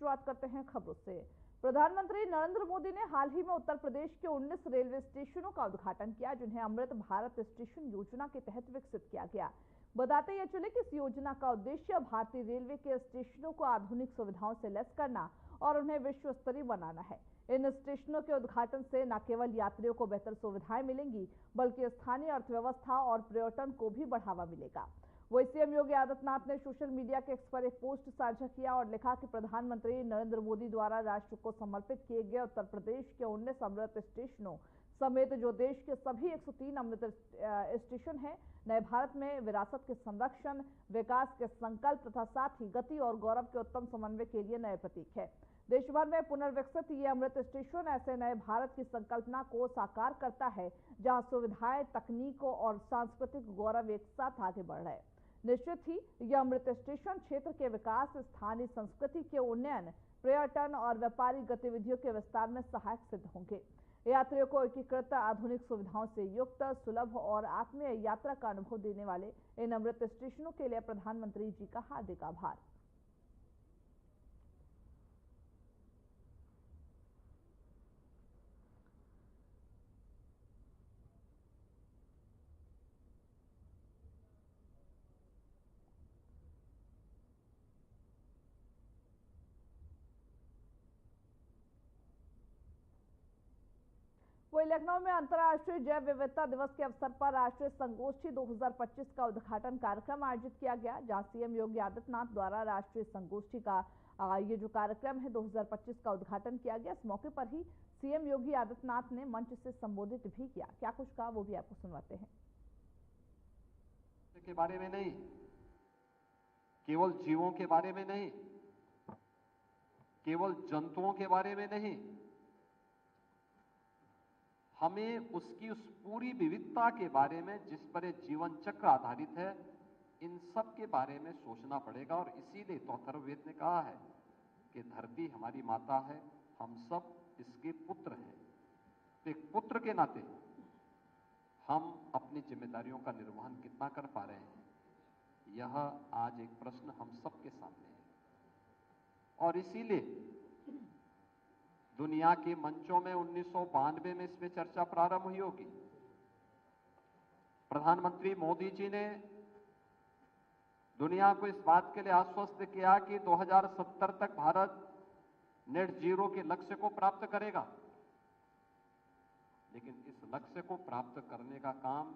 शुरुआत करते हैं खबरों से। प्रधानमंत्री नरेंद्र मोदी ने हाल ही में उत्तर प्रदेश के 19 रेलवे स्टेशनों का उद्घाटन किया, जिन्हें अमृत भारत स्टेशन योजना के तहत विकसित किया गया। बताते यह चले कि इस योजना का उद्देश्य भारतीय रेलवे के स्टेशनों को आधुनिक सुविधाओं से लैस करना और उन्हें विश्व स्तरीय बनाना है। इन स्टेशनों के उद्घाटन से न केवल यात्रियों को बेहतर सुविधाएं मिलेंगी, बल्कि स्थानीय अर्थव्यवस्था और पर्यटन को भी बढ़ावा मिलेगा। वही सीएम योगी आदित्यनाथ ने सोशल मीडिया के एक्स पर एक पोस्ट साझा किया और लिखा कि प्रधानमंत्री नरेंद्र मोदी द्वारा राष्ट्र को समर्पित किए गए उत्तर प्रदेश के 19 अमृत स्टेशनों समेत जो देश के सभी 103 अमृत स्टेशन हैं, नए भारत में विरासत के संरक्षण, विकास के संकल्प तथा साथ ही गति और गौरव के उत्तम समन्वय के लिए नए प्रतीक है। देश भर में पुनर्विकसित ये अमृत स्टेशन ऐसे नए भारत की संकल्पना को साकार करता है, जहां सुविधाएं, तकनीकों और सांस्कृतिक गौरव एक साथ आगे बढ़ रहे हैं। निश्चित ही यह अमृत स्टेशन क्षेत्र के विकास, स्थानीय संस्कृति के उन्नयन, पर्यटन और व्यापारिक गतिविधियों के विस्तार में सहायक सिद्ध होंगे। यात्रियों को एकीकृत आधुनिक सुविधाओं से युक्त, सुलभ और आत्मीय यात्रा का अनुभव देने वाले इन अमृत स्टेशनों के लिए प्रधानमंत्री जी का हार्दिक आभार। वही लखनऊ में अंतर्राष्ट्रीय जैव विविधता दिवस के अवसर पर राष्ट्रीय संगोष्ठी 2025 का उद्घाटन कार्यक्रम आयोजित किया गया, जहां सीएम योगी आदित्यनाथ द्वारा राष्ट्रीय संगोष्ठी का ये जो कार्यक्रम है 2025 का उद्घाटन किया गया। इस मौके पर ही सीएम योगी आदित्यनाथ ने मंच से संबोधित भी किया। क्या कुछ कहा वो भी आपको सुनवाते हैं। के बारे में नहीं, केवल जीवों के बारे में नहीं, केवल जंतुओं के बारे में नहीं, हमें उसकी उस पूरी विविधता के बारे में जिस पर जीवन चक्र आधारित है, इन सब के बारे में सोचना पड़ेगा। और इसीलिए तो अथर्ववेद ने कहा है कि धरती हमारी माता है, हम सब इसके पुत्र हैं। तो एक पुत्र के नाते हम अपनी जिम्मेदारियों का निर्वहन कितना कर पा रहे हैं, यह आज एक प्रश्न हम सबके सामने है। और इसीलिए दुनिया के मंचों में 1992 में इसमें चर्चा प्रारंभ हुई होगी। प्रधानमंत्री मोदी जी ने दुनिया को इस बात के लिए आश्वस्त किया कि 2070 तक भारत नेट जीरो के लक्ष्य को प्राप्त करेगा। लेकिन इस लक्ष्य को प्राप्त करने का काम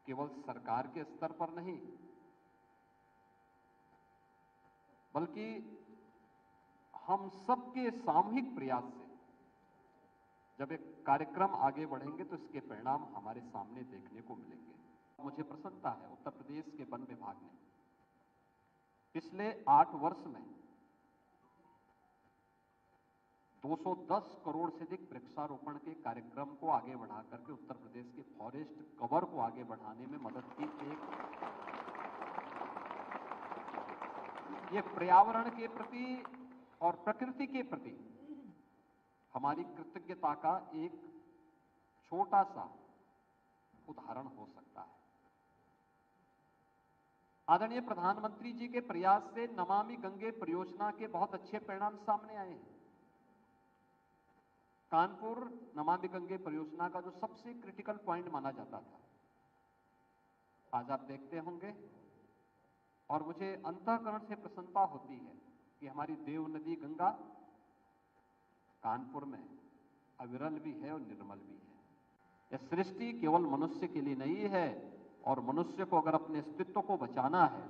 केवल सरकार के स्तर पर नहीं, बल्कि हम सबके सामूहिक प्रयास से जब एक कार्यक्रम आगे बढ़ेंगे तो इसके परिणाम हमारे सामने देखने को मिलेंगे। मुझे प्रसन्नता है उत्तर प्रदेश के वन विभाग ने पिछले 8 वर्ष में 210 करोड़ से अधिक वृक्षारोपण के कार्यक्रम को आगे बढ़ा करके उत्तर प्रदेश के फॉरेस्ट कवर को आगे बढ़ाने में मदद की। ये पर्यावरण के प्रति और प्रकृति के प्रति हमारी कृतज्ञता का एक छोटा सा उदाहरण हो सकता है। आदरणीय प्रधानमंत्री जी के प्रयास से नमामि गंगे परियोजना के बहुत अच्छे परिणाम सामने आए हैं। कानपुर नमामि गंगे परियोजना का जो सबसे क्रिटिकल पॉइंट माना जाता था, आज आप देखते होंगे और मुझे अंतःकरण से प्रसन्नता होती है कि हमारी देव नदी गंगा कानपुर में अविरल भी है और निर्मल भी है। यह सृष्टि केवल मनुष्य के लिए नहीं है और मनुष्य को अगर अपने अस्तित्व को बचाना है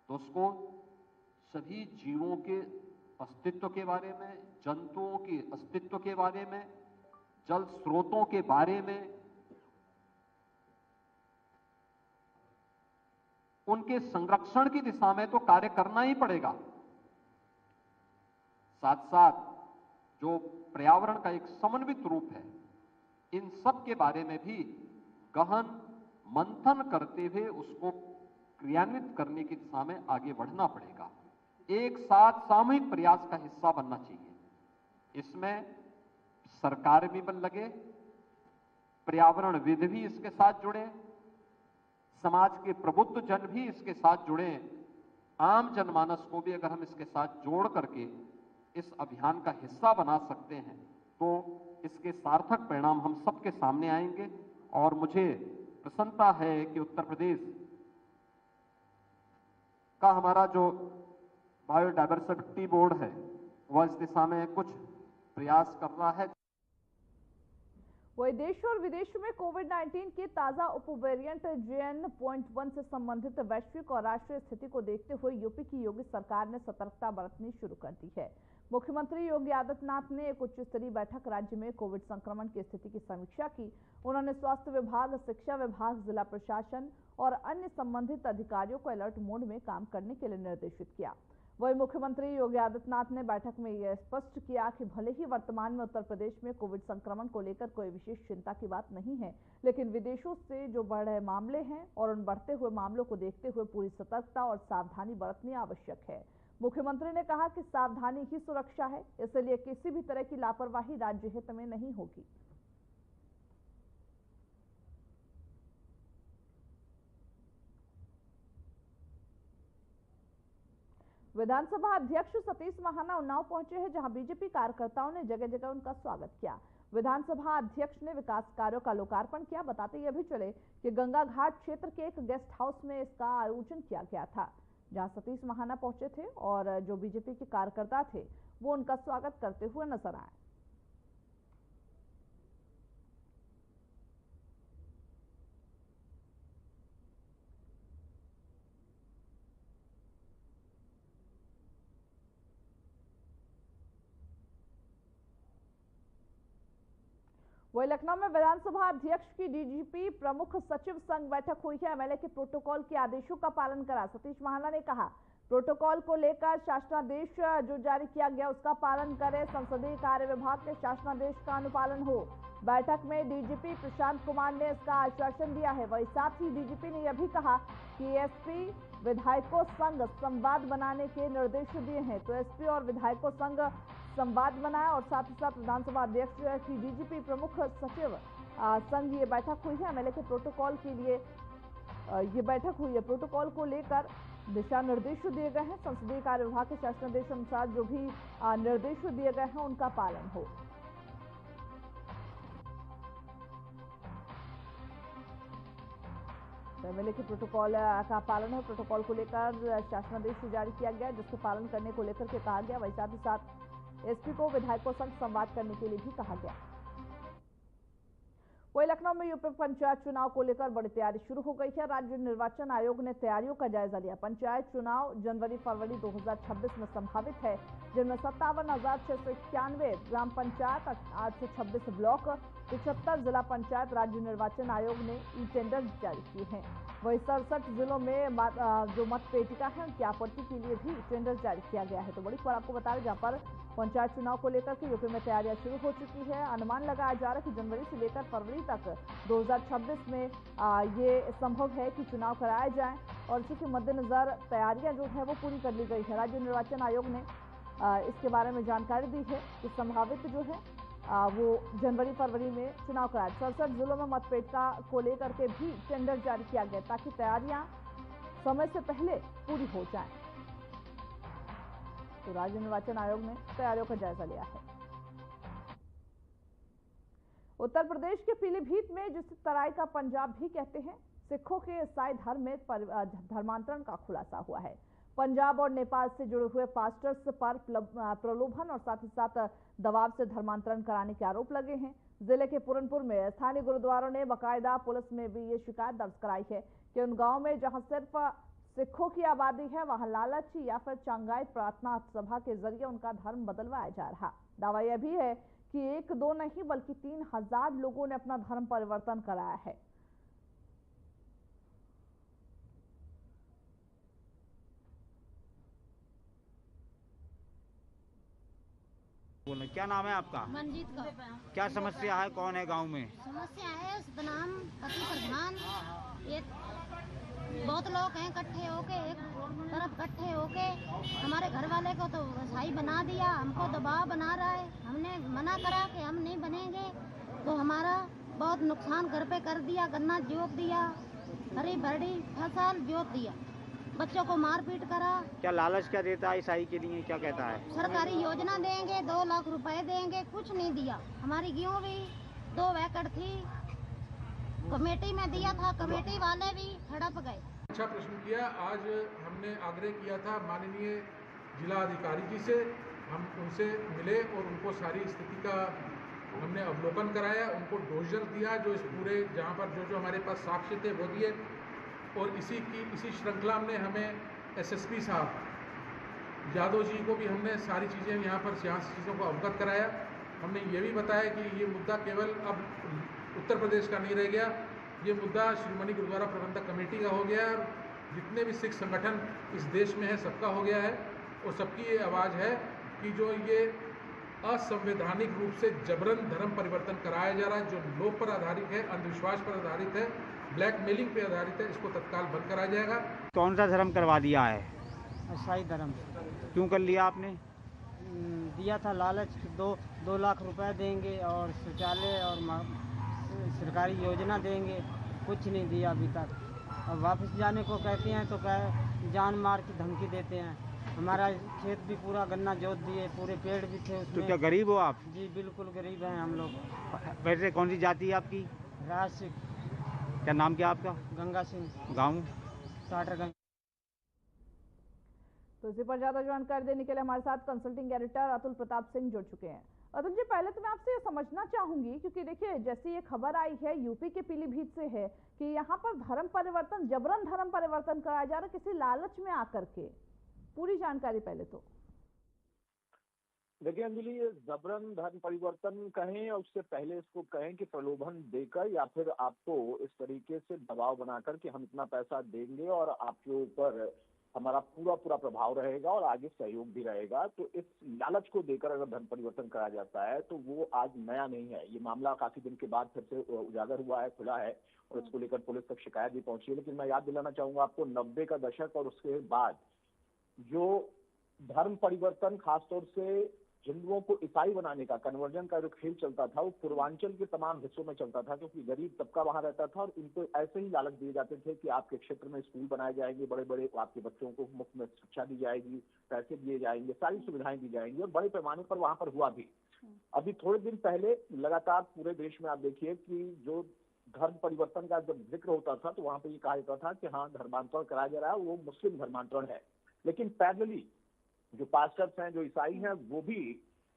तो उसको सभी जीवों के अस्तित्व के बारे में, जंतुओं के अस्तित्व के बारे में, जल स्रोतों के बारे में, उनके संरक्षण की दिशा में तो कार्य करना ही पड़ेगा। साथ साथ जो पर्यावरण का एक समन्वित रूप है, इन सब के बारे में भी गहन मंथन करते हुए उसको क्रियान्वित करने की दिशा में आगे बढ़ना पड़ेगा। एक साथ सामूहिक प्रयास का हिस्सा बनना चाहिए। इसमें सरकार भी बल लगे, पर्यावरणविद भी इसके साथ जुड़े, समाज के प्रबुद्ध जन भी इसके साथ जुड़े, आम जनमानस को भी अगर हम इसके साथ जोड़ करके इस अभियान का हिस्सा बना सकते हैं तो इसके सार्थक परिणाम हम सबके सामने आएंगे। और मुझे प्रसन्नता है कि उत्तर प्रदेश का हमारा जो बायोडायवर्सिटी बोर्ड है वह इस दिशा में कुछ प्रयास कर रहा है। वही देश और विदेश में कोविड-19 के ताजा उप वेरिएंट JN.1 से संबंधित वैश्विक और राष्ट्रीय स्थिति को देखते हुए यूपी की योगी सरकार ने सतर्कता बरतनी शुरू कर दी है। मुख्यमंत्री योगी आदित्यनाथ ने एक उच्च स्तरीय बैठक राज्य में कोविड संक्रमण की स्थिति की समीक्षा की। उन्होंने स्वास्थ्य विभाग, शिक्षा विभाग, जिला प्रशासन और अन्य संबंधित अधिकारियों को अलर्ट मोड में काम करने के लिए निर्देशित किया। वही मुख्यमंत्री योगी आदित्यनाथ ने बैठक में यह स्पष्ट किया कि भले ही वर्तमान में उत्तर प्रदेश में कोविड संक्रमण को लेकर कोई विशेष चिंता की बात नहीं है, लेकिन विदेशों से जो बढ़ रहे मामले हैं और उन बढ़ते हुए मामलों को देखते हुए पूरी सतर्कता और सावधानी बरतनी आवश्यक है। मुख्यमंत्री ने कहा कि सावधानी ही सुरक्षा है, इसलिए किसी भी तरह की लापरवाही राज्य हित में नहीं होगी। विधानसभा अध्यक्ष सतीश महाना उन्नाव पहुंचे हैं, जहां बीजेपी कार्यकर्ताओं ने जगह जगह उनका स्वागत किया। विधानसभा अध्यक्ष ने विकास कार्यों का लोकार्पण किया। बताते ये भी चले कि गंगा घाट क्षेत्र के एक गेस्ट हाउस में इसका आयोजन किया गया था, जहां सतीश महाना पहुंचे थे और जो बीजेपी के कार्यकर्ता थे वो उनका स्वागत करते हुए नजर आए। वही लखनऊ में विधानसभा अध्यक्ष की डीजीपी प्रमुख सचिव संघ बैठक हुई है। एमएलए के प्रोटोकॉल के आदेशों का पालन करा। सतीश महाना ने कहा, प्रोटोकॉल को लेकर शासनादेश जो जारी किया गया उसका पालन करें। संसदीय कार्य विभाग के शासनादेश का अनुपालन हो। बैठक में डीजीपी प्रशांत कुमार ने इसका आश्वासन दिया है। वही साथ ही डीजीपी ने यह भी कहा कि एसपी विधायकों संघ संवाद बनाने के निर्देश दिए हैं, तो एसपी और विधायकों संघ संवाद बनाए। और साथ ही साथ विधानसभा अध्यक्ष की डीजीपी प्रमुख सचिव संघ ये बैठक हुई है। एमएलए के प्रोटोकॉल के लिए ये बैठक हुई है। प्रोटोकॉल को लेकर दिशा निर्देश दिए गए हैं। संसदीय कार्य विभाग के शासनादेश अनुसार जो भी निर्देश दिए गए हैं उनका पालन हो। एमएलए के प्रोटोकॉल का पालन है। प्रोटोकॉल को लेकर शासनादेश जारी किया गया, जिसके पालन करने को लेकर के कहा गया। वही साथ ही साथ एसपी को विधायकों संग संवाद करने के लिए भी कहा गया। वही लखनऊ में यूपी पंचायत चुनाव को लेकर बड़ी तैयारी शुरू हो गई है। राज्य निर्वाचन आयोग ने तैयारियों का जायजा लिया। पंचायत चुनाव जनवरी-फरवरी 2026 में संभावित है, जिनमें 57,691 ग्राम पंचायत, 826 ब्लॉक, 75 जिला पंचायत राज्य निर्वाचन आयोग ने ई टेंडर जारी किए हैं। वही 67 जिलों में जो मतपेटिका है उनकी आपूर्ति के लिए भी टेंडर जारी किया गया है। तो बड़ी खबर आपको बता दें, जहां पर पंचायत चुनाव को लेकर के यूपी में तैयारियां शुरू हो चुकी है। अनुमान लगाया जा रहा है कि जनवरी से लेकर फरवरी तक 2026 में ये संभव है कि चुनाव कराए जाएं, और इसी के मद्देनजर तैयारियां जो है वो पूरी कर ली गई है। राज्य निर्वाचन आयोग ने इसके बारे में जानकारी दी है कि संभावित जो है वो जनवरी-फरवरी में चुनाव कराए। 67 जिलों में मतपेटिका को लेकर के भी टेंडर जारी किया गया, ताकि तैयारियां समय से पहले पूरी हो जाएं। तो राज्य निर्वाचन आयोग ने तैयारियों का जायजा लिया है। उत्तर प्रदेश के पीलीभीत में, जिसे तराई का पंजाब भी कहते हैं, सिखों के ईसाई धर्म में धर्मांतरण का खुलासा हुआ है। पंजाब और नेपाल से जुड़े हुए पास्टर्स पर प्रलोभन और साथ ही साथ दबाव से धर्मांतरण कराने के आरोप लगे हैं। जिले के पूरनपुर में स्थानीय गुरुद्वारों ने बाकायदा पुलिस में भी ये शिकायत दर्ज कराई है कि उन गांव में जहां सिर्फ सिखों की आबादी है, वहां लालच या फिर चांगाई प्रार्थना सभा के जरिए उनका धर्म बदलवाया जा रहा। दावा यह भी है कि 1-2 नहीं बल्कि 3000 लोगों ने अपना धर्म परिवर्तन कराया है। क्या नाम है आपका? मंजीत का। क्या समस्या है? कौन है गांव में? समस्या है सतनाम पति प्रधान, ये बहुत लोग हैं इकट्ठे होके, एक तरफ इकट्ठे होके हमारे घर वाले को तो ईसाई बना दिया, हमको दबाव बना रहा है। हमने मना करा कि हम नहीं बनेंगे, तो हमारा बहुत नुकसान घर पे कर दिया। गन्ना जोत दिया, हरी भरी फसल जोत दिया, बच्चों को मारपीट करा। क्या लालच क्या देता है ईसाई के लिए, क्या कहता है? सरकारी योजना देंगे, 2 लाख रुपए देंगे, कुछ नहीं दिया। हमारी गेहूं भी 2 एकड़ थी, कमेटी में दिया था, कमेटी वाले भी हड़प गए। अच्छा प्रश्न किया। आज हमने आग्रह किया था माननीय जिला अधिकारी जी से, हम उनसे मिले और उनको सारी स्थिति का हमने अवलोकन कराया, उनको डोजर दिया, जो इस पूरे जहाँ पर जो हमारे पास साक्ष्य थे वो दिए। और इसी श्रृंखला में हमें एसएसपी साहब यादव जी को भी हमने सारी चीज़ें यहाँ चीज़ों को अवगत कराया। हमने ये भी बताया कि ये मुद्दा केवल अब उत्तर प्रदेश का नहीं रह गया, ये मुद्दा श्रोमणी गुरुद्वारा प्रबंधक कमेटी का हो गया है और जितने भी सिख संगठन इस देश में है सबका हो गया है। और सबकी ये आवाज़ है कि जो ये असंवैधानिक रूप से जबरन धर्म परिवर्तन कराया जा रहा है, जो लोभ पर आधारित है, अंधविश्वास पर आधारित है, ब्लैकमेलिंग पे आधारित है, इसको तत्काल बंद कराया जाएगा। कौन सा धर्म करवा दिया है? ईसाई धर्म। क्यों कर लिया आपने? दिया था लालच, 2 लाख रुपए देंगे और शौचालय और सरकारी योजना देंगे, कुछ नहीं दिया अभी तक। और वापस जाने को कहते हैं तो जान मार की धमकी देते हैं। हमारा खेत भी पूरा गन्ना जोत दिए, पूरे पेड़ भी थे उसमें। तो क्या गरीब हो आप? जी बिल्कुल गरीब हैं हम लोग। वैसे कौन सी जाति है आपकी? राज। क्या नाम क्या आपका? गंगा सिंह। गाँव? टाटरगंज। तो इसी पर ज्यादा जानकारी देने के लिए हमारे साथ कंसल्टिंग एडिटर अतुल प्रताप सिंह जुड़ चुके हैं। अतुल जी, पहले तो मैं आपसे ये समझना चाहूंगी, क्योंकि देखिए जैसे ये खबर आई है यूपी के पीलीभीत से है कि यहाँ पर धर्म परिवर्तन, जबरन धर्म परिवर्तन कराया जा रहा है किसी लालच में आकर के, पूरी जानकारी पहले तो। देखिए अंजलि, ये जबरन धर्म परिवर्तन कहें और उससे पहले इसको कहें कि प्रलोभन देकर या फिर आपको इस तरीके से दबाव बनाकर कि हम इतना पैसा देंगे और आपके ऊपर हमारा पूरा प्रभाव रहेगा और आगे सहयोग भी रहेगा, तो इस लालच को देकर अगर धर्म परिवर्तन कराया जाता है तो वो आज नया नहीं है। ये मामला काफी दिन के बाद फिर से उजागर हुआ है, खुला है और इसको लेकर पुलिस तक शिकायत भी पहुंची है। लेकिन मैं याद दिलाना चाहूंगा आपको, 90 का दशक और उसके बाद जो धर्म परिवर्तन खासतौर से हिंदुओं को ईसाई बनाने का, कन्वर्जन का जो खेल चलता था, वो पूर्वांचल के तमाम हिस्सों में चलता था, क्योंकि गरीब तबका वहां रहता था और इनको ऐसे ही लालच दिए जाते थे कि आपके क्षेत्र में स्कूल बनाए जाएंगे, बड़े बड़े आपके बच्चों को मुफ्त में शिक्षा दी जाएगी, पैसे दिए जाएंगे, सारी सुविधाएं दी जाएंगी और बड़े पैमाने पर वहां पर हुआ भी। अभी थोड़े दिन पहले लगातार पूरे देश में आप देखिए कि जो धर्म परिवर्तन का जब जिक्र होता था तो वहां पर ये कहा जाता था कि हाँ धर्मांतरण कराया जा रहा है, वो मुस्लिम धर्मांतरण है। लेकिन पैरेलली जो पास्टर्स हैं, जो ईसाई हैं, वो भी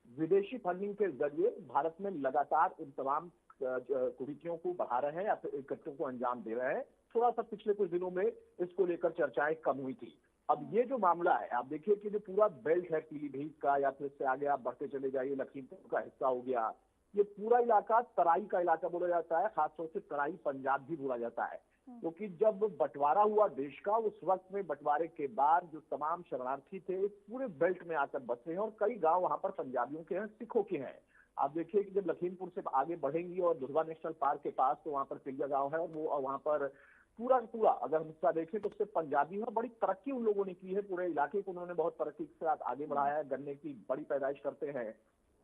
विदेशी फंडिंग के जरिए भारत में लगातार इन तमाम कुरीतियों को बढ़ा रहे हैं या फिर कृत्यों को अंजाम दे रहे हैं। थोड़ा सा पिछले कुछ दिनों में इसको लेकर चर्चाएं कम हुई थी। अब ये जो मामला है, आप देखिए कि जो पूरा बेल्ट है पीलीभीत का, या फिर इससे आगे आप बढ़ते चले जाइए लखीमपुर का हिस्सा हो गया, ये पूरा इलाका तराई का इलाका बोला जाता है, खासतौर से तराई पंजाब भी बोला जाता है, क्योंकि जब बंटवारा हुआ देश का, उस वक्त में बंटवारे के बाद जो तमाम शरणार्थी थे इस पूरे बेल्ट में आकर बसे हैं और कई गांव वहां पर पंजाबियों के हैं, सिखों के हैं। आप देखिए कि जब लखीमपुर से आगे बढ़ेंगी और दुधवा नेशनल पार्क के पास, तो वहां पर पिलिया गांव है और वो वहां पर पूरा अगर हम हिस्सा देखें तो उससे पंजाबी है। बड़ी तरक्की उन लोगों ने की है, पूरे इलाके को उन्होंने बहुत तरक्की के साथ आगे बढ़ाया है, गन्ने की बड़ी पैदाइश करते हैं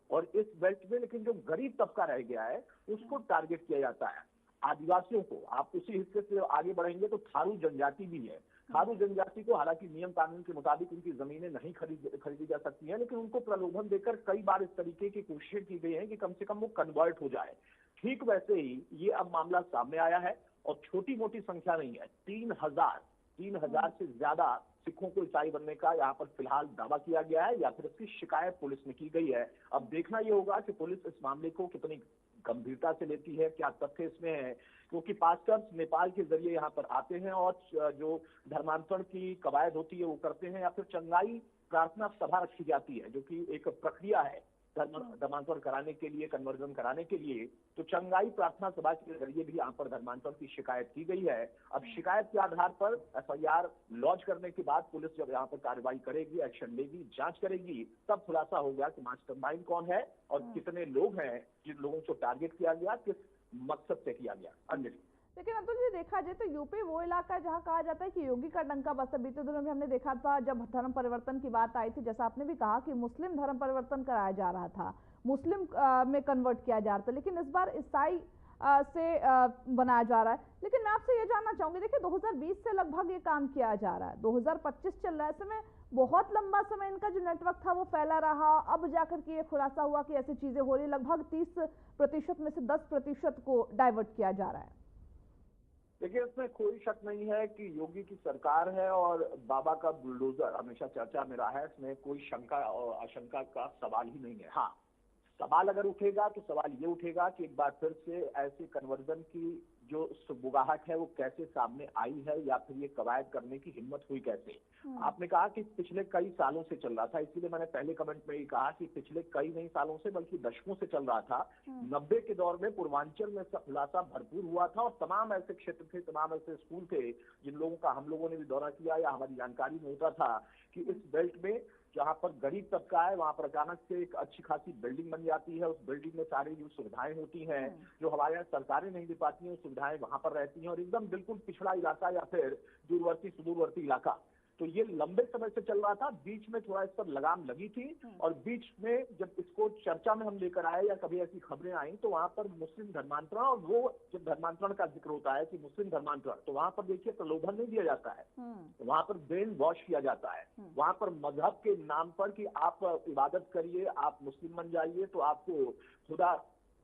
और इस बेल्ट में। लेकिन जो गरीब तबका रह गया है उसको टारगेट किया जाता है, आदिवासियों को। आप उसी हिस्से से आगे बढ़ेंगे तो थारू जनजाति भी है। थारू जनजाति को हालांकि नियम कानून के मुताबिक उनकी जमीनें नहीं खरीदी जा सकती हैं, लेकिन उनको प्रलोभन देकर कई बार इस तरीके की कोशिशें की गई हैं कि कम से कम वो कन्वर्ट हो जाए। ठीक वैसे ही ये अब मामला सामने आया है और छोटी मोटी संख्या नहीं है, 3,000 से ज्यादा सिखों को ईसाई बनने का यहाँ पर फिलहाल दावा किया गया है या फिर इसकी शिकायत पुलिस ने की गई है। अब देखना ये होगा कि पुलिस इस मामले को कितनी गंभीरता से लेती है, क्या तथ्य इसमें है, क्योंकि पास्टर्स नेपाल के जरिए यहाँ पर आते हैं और जो धर्मांतरण की कवायद होती है वो करते हैं, या फिर चंगाई प्रार्थना सभा रखी जाती है जो कि एक प्रक्रिया है धर्मांतरण कराने के लिए, कन्वर्जन कराने के लिए। तो चंगाई प्रार्थना सभा के जरिए भी यहाँ पर धर्मांतरण की शिकायत की गई है। अब शिकायत के आधार पर FIR लॉन्च करने के बाद पुलिस जब यहाँ पर कार्रवाई करेगी, एक्शन लेगी, जांच करेगी, तब खुलासा होगा कि मास्टरमाइंड कौन है और कितने लोग हैं जिन लोगों को टारगेट किया गया, किस मकसद से किया गया। अंजलि, लेकिन अतुल जी देखा जाए तो यूपी वो इलाका है जहां कहा जाता है कि योगी का डंका बसता। बीते दिनों में हमने देखा था जब धर्म परिवर्तन की बात आई थी, जैसा आपने भी कहा कि मुस्लिम धर्म परिवर्तन कराया जा रहा था, मुस्लिम में कन्वर्ट किया जा रहा था, लेकिन इस बार ईसाई बनाया जा रहा है। लेकिन मैं आपसे ये जानना चाहूंगी, देखिए 2020 से लगभग ये काम किया जा रहा है, 2025 चल रहा है, ऐसे में बहुत लंबा समय इनका जो नेटवर्क था वो फैला रहा, अब जाकर के ये खुलासा हुआ कि ऐसी चीजें हो रही, लगभग 30% में से 10% को डाइवर्ट किया जा रहा है। देखिए, इसमें कोई शक नहीं है कि योगी की सरकार है और बाबा का बुलडोजर हमेशा चर्चा में रहा है। इसमें कोई शंका और आशंका का सवाल ही नहीं है। हाँ, सवाल अगर उठेगा तो सवाल ये उठेगा कि एक बार फिर से ऐसे कन्वर्जन की जो सुबुगाहट है वो कैसे सामने आई है, या फिर ये कवायद करने की हिम्मत हुई कैसे। आपने कहा कि पिछले कई सालों से चल रहा था, इसीलिए मैंने पहले कमेंट में ही कहा कि पिछले कई नहीं सालों से बल्कि दशकों से चल रहा था। 90 के दौर में पूर्वांचल में इसका खुलासा भरपूर हुआ था और तमाम ऐसे क्षेत्र थे, तमाम ऐसे स्कूल थे जिन लोगों का हम लोगों ने भी दौरा किया या हमारी जानकारी में होता था कि इस बेल्ट में जहां पर गरीब तबका है वहां पर अचानक से एक अच्छी खासी बिल्डिंग बन जाती है। उस बिल्डिंग में सारी जो सुविधाएं होती हैं जो हमारे यहाँ सरकारें नहीं दे पाती हैं, सुविधाएं वहां पर रहती हैं और एकदम बिल्कुल पिछड़ा इलाका या फिर दूरवर्ती सुदूरवर्ती इलाका। तो ये लंबे समय से चल रहा था, बीच में थोड़ा इस पर लगाम लगी थी और बीच में जब इसको चर्चा में हम लेकर आए या कभी ऐसी खबरें आई तो वहां पर मुस्लिम धर्मांतरण, और वो जब धर्मांतरण का जिक्र होता है कि मुस्लिम धर्मांतरण, तो वहां पर देखिए प्रलोभन नहीं दिया जाता है, वहां पर ब्रेन वॉश किया जाता है। वहां पर मजहब के नाम पर कि आप इबादत करिए, आप मुस्लिम बन जाइए तो आपको खुदा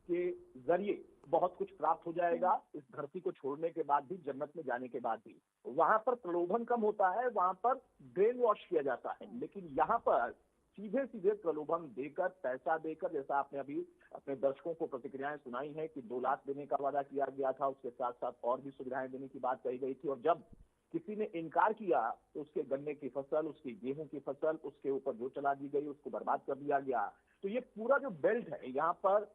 के जरिए बहुत कुछ प्राप्त हो जाएगा, इस धरती को छोड़ने के बाद भी, जन्नत में जाने के बाद भी। वहां पर प्रलोभन कम होता है, वहां पर ब्रेन वॉश किया जाता है। लेकिन यहाँ पर सीधे सीधे प्रलोभन देकर, पैसा देकर, जैसा आपने अभी अपने दर्शकों को प्रतिक्रियाएं सुनाई है कि 2 लाख देने का वादा किया गया था, उसके साथ साथ और भी सुविधाएं देने की बात कही गई थी, और जब किसी ने इनकार किया तो उसके गन्ने की फसल, उसकी गेहूं की फसल, उसके ऊपर जो चला दी गई उसको बर्बाद कर दिया गया। तो ये पूरा जो बेल्ट है, यहाँ पर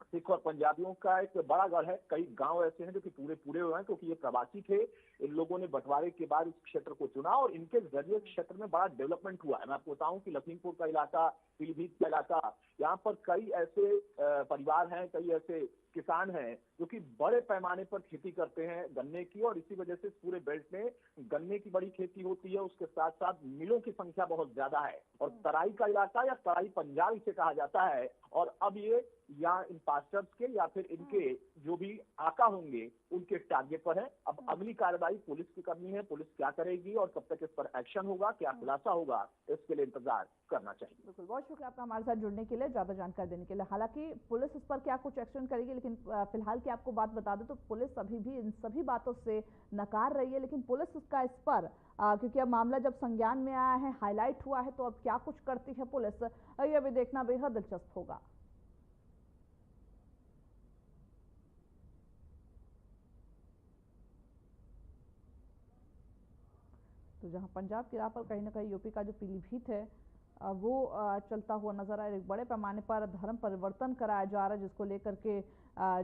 सिख और पंजाबियों का एक बड़ा गढ़ है। कई गांव ऐसे हैं जो कि पूरे हुए हैं क्योंकि ये प्रवासी थे, इन लोगों ने बंटवारे के बाद इस क्षेत्र को चुना और इनके जरिए क्षेत्र में बड़ा डेवलपमेंट हुआ है। मैं आपको बताऊं कि लखीमपुर का इलाका, पीलीभीत का इलाका, यहाँ पर कई ऐसे परिवार हैं, कई ऐसे किसान हैं जो कि बड़े पैमाने पर खेती करते हैं गन्ने की, और इसी वजह से पूरे बेल्ट में गन्ने की बड़ी खेती होती है। उसके साथ साथ मिलों की संख्या बहुत ज्यादा है और तराई का इलाका या तराई पंजाब इसे कहा जाता है। और अब ये यहाँ इन पास्टर्स के या फिर इनके जो भी आका होंगे उनके टारगेट पर है। अब अगली कार्रवाई पुलिस की करनी है, पुलिस क्या करेगी और कब तक इस पर एक्शन होगा, क्या खुलासा होगा, इसके लिए इंतजार करना चाहिए। बिल्कुल, बहुत शुक्रिया आपका हमारे साथ जुड़ने के लिए, ज्यादा जानकारी देने के लिए। हालांकि पुलिस इस पर क्या कुछ एक्शन करेगी, लेकिन फिलहाल की आपको बात बता दें तो पुलिस अभी भी इन सभी बातों से नकार रही है। लेकिन पुलिस इसका इस पर क्योंकि अब मामला जब संज्ञान में आया है, हाईलाइट हुआ है, तो अब क्या कुछ करती है पुलिस, ये भी देखना बेहद दिलचस्प होगा। तो जहां पंजाब की राह पर कहीं ना कहीं यूपी का जो पीलीभीत है वो चलता हुआ नजर आ रहा है। एक बड़े पैमाने पर धर्म परिवर्तन कराया जा रहा है, जिसको लेकर के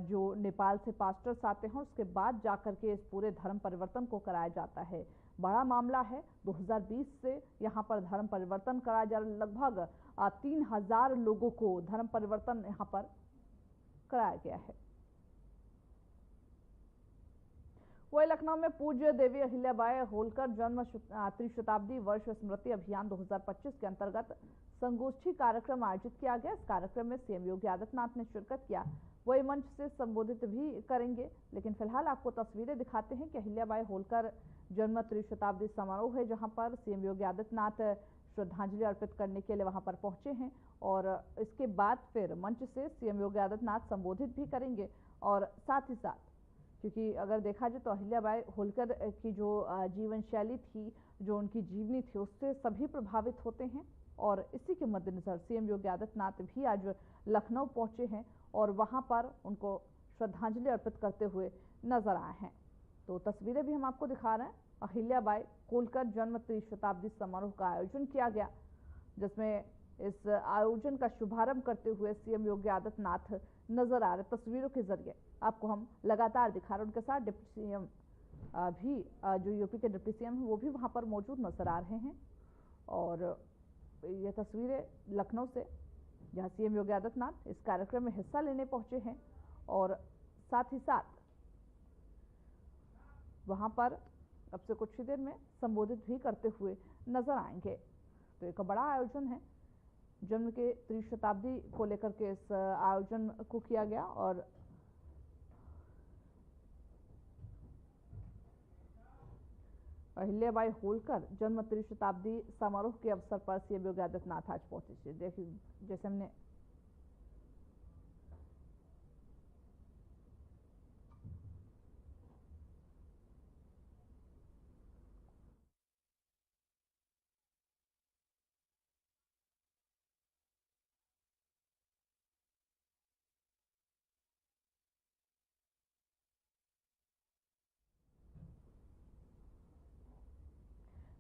जो नेपाल से पास्टर्स आते हैं उसके बाद जाकर के इस पूरे धर्म परिवर्तन को कराया जाता है। बड़ा मामला है, 2020 से यहाँ पर धर्म परिवर्तन कराया जा रहा है। लगभग 3000 लोगों को धर्म परिवर्तन यहाँ पर कराया गया है। वही लखनऊ में पूज्य देवी अहिल्याबाई होलकर जन्म त्रिशताब्दी वर्ष स्मृति अभियान 2025 के अंतर्गत संगोष्ठी कार्यक्रम आयोजित किया गया। इस कार्यक्रम में सीएम योगी आदित्यनाथ ने शिरकत किया, वही मंच से संबोधित भी करेंगे। लेकिन फिलहाल आपको तस्वीरें दिखाते हैं कि अहिल्याबाई होलकर जन्म त्रिशताब्दी समारोह है, जहां पर सीएम योगी आदित्यनाथ श्रद्धांजलि अर्पित करने के लिए वहां पर पहुंचे हैं और इसके बाद फिर मंच से सीएम योगी आदित्यनाथ संबोधित भी करेंगे। और साथ ही साथ, क्योंकि अगर देखा जाए तो अहिल्याबाई होलकर की जो जीवन शैली थी, जो उनकी जीवनी थी, उससे सभी प्रभावित होते हैं और इसी के मद्देनजर सीएम योगी आदित्यनाथ भी आज लखनऊ पहुंचे हैं और वहां पर उनको श्रद्धांजलि अर्पित करते हुए नजर आए हैं। तो तस्वीरें भी हम आपको दिखा रहे हैं। अहिल्याबाई होलकर जन्म त्रिशताब्दी समारोह का आयोजन किया गया, जिसमें इस आयोजन का शुभारंभ करते हुए सीएम योगी आदित्यनाथ नजर आ रहे। तस्वीरों के जरिए आपको हम लगातार दिखा रहे हैं। उनके साथ डिप्टी सीएम भी, जो यूपी के डिप्टी सीएम हैं, वो भी वहां पर मौजूद नजर आ रहे हैं। और ये तस्वीरें लखनऊ से, जहां सीएम योगी आदित्यनाथ इस कार्यक्रम में हिस्सा लेने पहुंचे हैं और साथ ही साथ वहां पर अब से कुछ ही देर में संबोधित भी करते हुए नजर आएंगे। तो एक बड़ा आयोजन है, जन्म के त्रिशताब्दी को लेकर के इस आयोजन को किया गया और अहिल्याबाई होलकर जन्म त्रिशताब्दी समारोह के अवसर पर सीएम योगी आदित्यनाथ आज पहुंचे। देखिए, जैसे हमने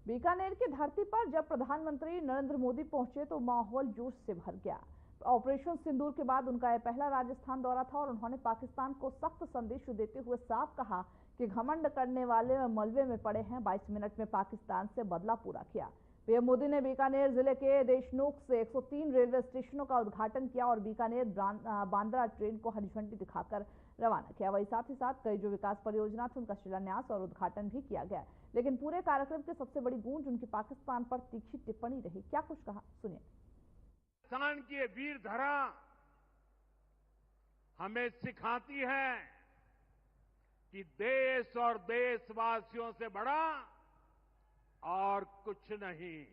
बीकानेर की धरती पर जब प्रधानमंत्री नरेंद्र मोदी पहुंचे तो माहौल जोश से भर गया। ऑपरेशन सिंदूर के बाद उनका यह पहला राजस्थान दौरा था और उन्होंने पाकिस्तान को सख्त संदेश देते हुए साफ कहा कि घमंड करने वाले मलबे में पड़े हैं। 22 मिनट में पाकिस्तान से बदला पूरा किया। पीएम मोदी ने बीकानेर जिले के देशनोक से 103 रेलवे स्टेशनों का उद्घाटन किया और बीकानेर बांद्रा ट्रेन को हरी झंडी दिखाकर रवाना किया। वहीं साथ ही साथ कई जो विकास परियोजना थे उनका शिलान्यास और उद्घाटन भी किया गया। लेकिन पूरे कार्यक्रम की सबसे बड़ी गूंज उनकी पाकिस्तान पर तीखी टिप्पणी रही। क्या कुछ कहा, सुनिए। पाकिस्तान की वीर धरा हमें सिखाती है कि देश और देशवासियों से बड़ा और कुछ नहीं।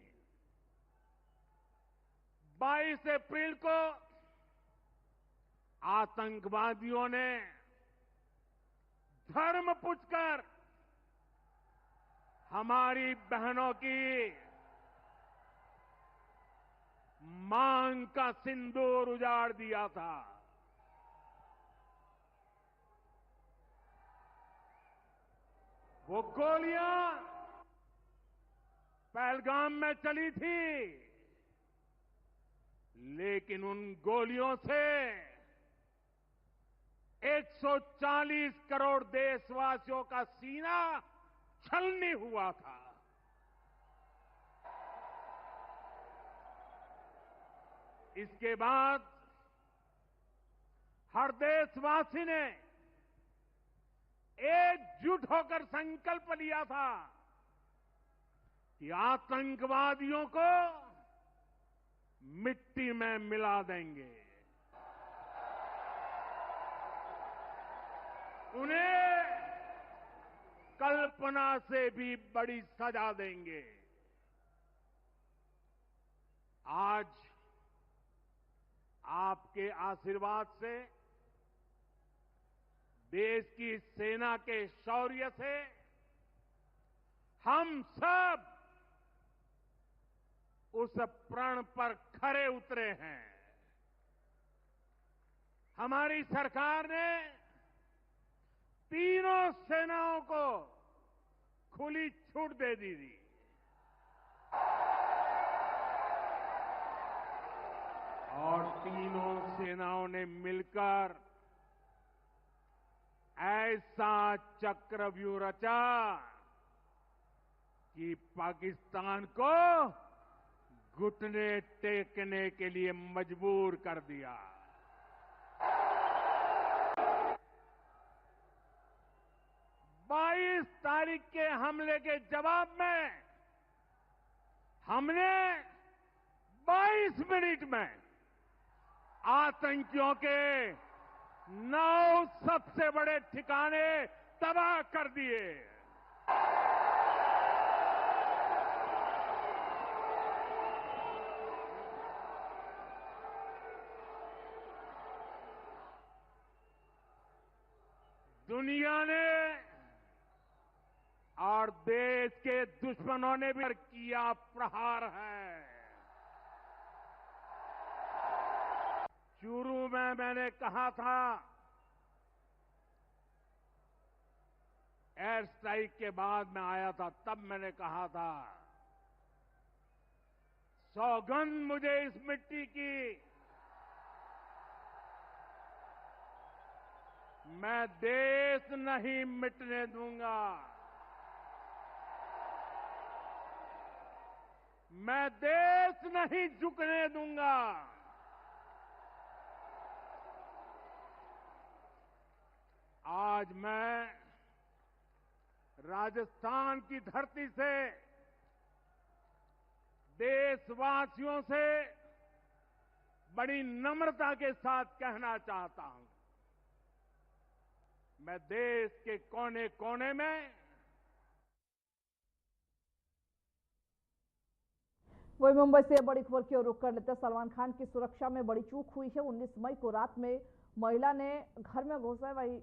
22 अप्रैल को आतंकवादियों ने धर्म पूछकर हमारी बहनों की मांग का सिंदूर उजाड़ दिया था। वो गोलियां पहलगाम में चली थी, लेकिन उन गोलियों से 140 करोड़ देशवासियों का सीना छलनी हुआ था। इसके बाद हर देशवासी ने एकजुट होकर संकल्प लिया था कि आतंकवादियों को मिट्टी में मिला देंगे, उन्हें कल्पना से भी बड़ी सजा देंगे। आज आपके आशीर्वाद से, देश की सेना के शौर्य से हम सब उस प्रण पर खरे उतरे हैं। हमारी सरकार ने तीनों सेनाओं को खुली छूट दे दी थी। और तीनों सेनाओं ने मिलकर ऐसा चक्रव्यूह रचा कि पाकिस्तान को घुटने टेकने के लिए मजबूर कर दिया। बाईस तारीख के हमले के जवाब में हमने 22 मिनट में आतंकियों के 9 सबसे बड़े ठिकाने तबाह कर दिए। दुनिया ने और देश के दुश्मनों ने भी किया प्रहार है। शुरू में मैंने कहा था, एयर स्ट्राइक के बाद मैं आया था, तब मैंने कहा था, सौगंध मुझे इस मिट्टी की, मैं देश नहीं मिटने दूंगा, मैं देश नहीं झुकने दूंगा। आज मैं राजस्थान की धरती से देशवासियों से बड़ी नम्रता के साथ कहना चाहता हूं, मैं देश के कोने कोने में वही मुंबई से बड़ी खबर की ओर रुख कर लेते हैं। सलमान खान की सुरक्षा में बड़ी चूक हुई है। 19 मई को रात में महिला ने घर में घुसा है। वही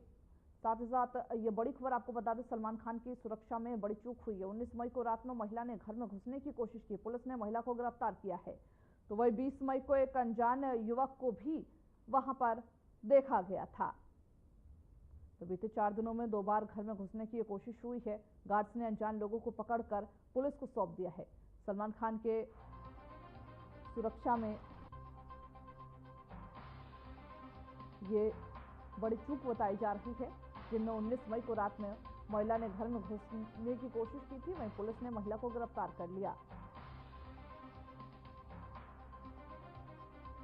साथ ही साथ ये बड़ी खबर आपको बता दें, सलमान खान की सुरक्षा में बड़ी चूक हुई है। 19 मई को रात में महिला ने घर में घुसने की कोशिश की। पुलिस ने महिला को गिरफ्तार किया है। तो वही 20 मई को एक अनजान युवक को भी वहां पर देखा गया था। तो बीते 4 दिनों में 2 बार घर में घुसने की कोशिश हुई है। गार्ड्स ने अनजान लोगों को पकड़कर पुलिस को सौंप दिया है। सलमान खान के सुरक्षा में ये बड़ी चूक बताई जा रही है, जिनमें 19 मई को रात में महिला ने घर में घुसने की कोशिश की थी। वहीं पुलिस ने महिला को गिरफ्तार कर लिया।